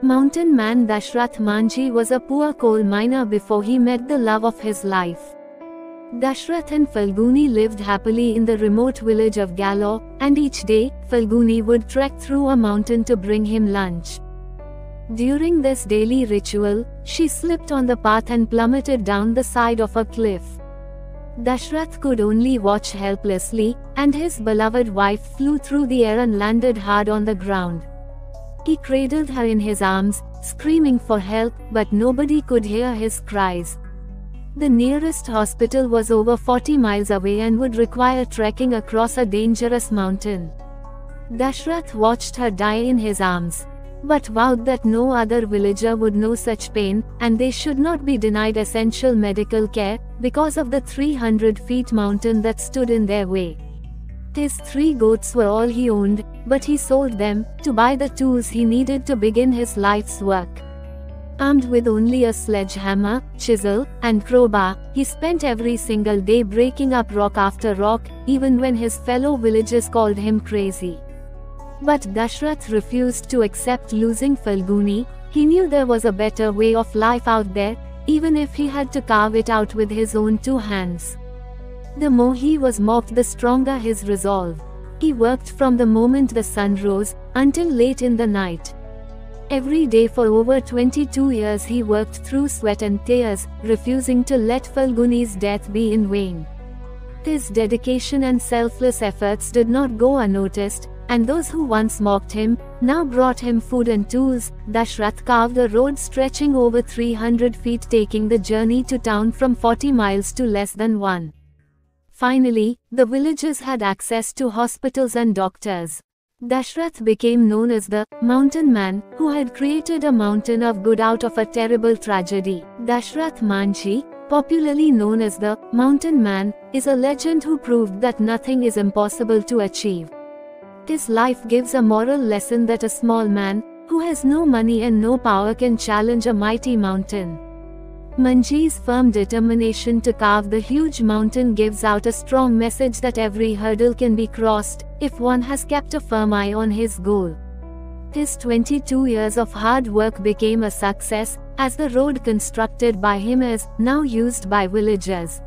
Mountain man Dashrath Manjhi was a poor coal miner before he met the love of his life. Dashrath and Falguni lived happily in the remote village of Gehlaur, and each day, Falguni would trek through a mountain to bring him lunch. During this daily ritual, she slipped on the path and plummeted down the side of a cliff. Dashrath could only watch helplessly, and his beloved wife flew through the air and landed hard on the ground. He cradled her in his arms, screaming for help, but nobody could hear his cries. The nearest hospital was over 40 miles away and would require trekking across a dangerous mountain. Dashrath watched her die in his arms, but vowed that no other villager would know such pain, and they should not be denied essential medical care, because of the 300 feet mountain that stood in their way. His 3 goats were all he owned, but he sold them, to buy the tools he needed to begin his life's work. Armed with only a sledgehammer, chisel, and crowbar, he spent every single day breaking up rock after rock, even when his fellow villagers called him crazy. But Dashrath refused to accept losing Falguni. He knew there was a better way of life out there, even if he had to carve it out with his own 2 hands. The more he was mocked, the stronger his resolve. He worked from the moment the sun rose, until late in the night. Every day for over 22 years he worked through sweat and tears, refusing to let Falguni's death be in vain. His dedication and selfless efforts did not go unnoticed, and those who once mocked him, now brought him food and tools. Dashrath carved a road stretching over 300 feet, taking the journey to town from 40 miles to less than 1. Finally, the villagers had access to hospitals and doctors. Dashrath became known as the Mountain Man, who had created a mountain of good out of a terrible tragedy. Dashrath Manjhi, popularly known as the Mountain Man, is a legend who proved that nothing is impossible to achieve. His life gives a moral lesson that a small man, who has no money and no power, can challenge a mighty mountain. Manjhi's firm determination to carve the huge mountain gives out a strong message that every hurdle can be crossed, if one has kept a firm eye on his goal. His 22 years of hard work became a success, as the road constructed by him is now used by villagers.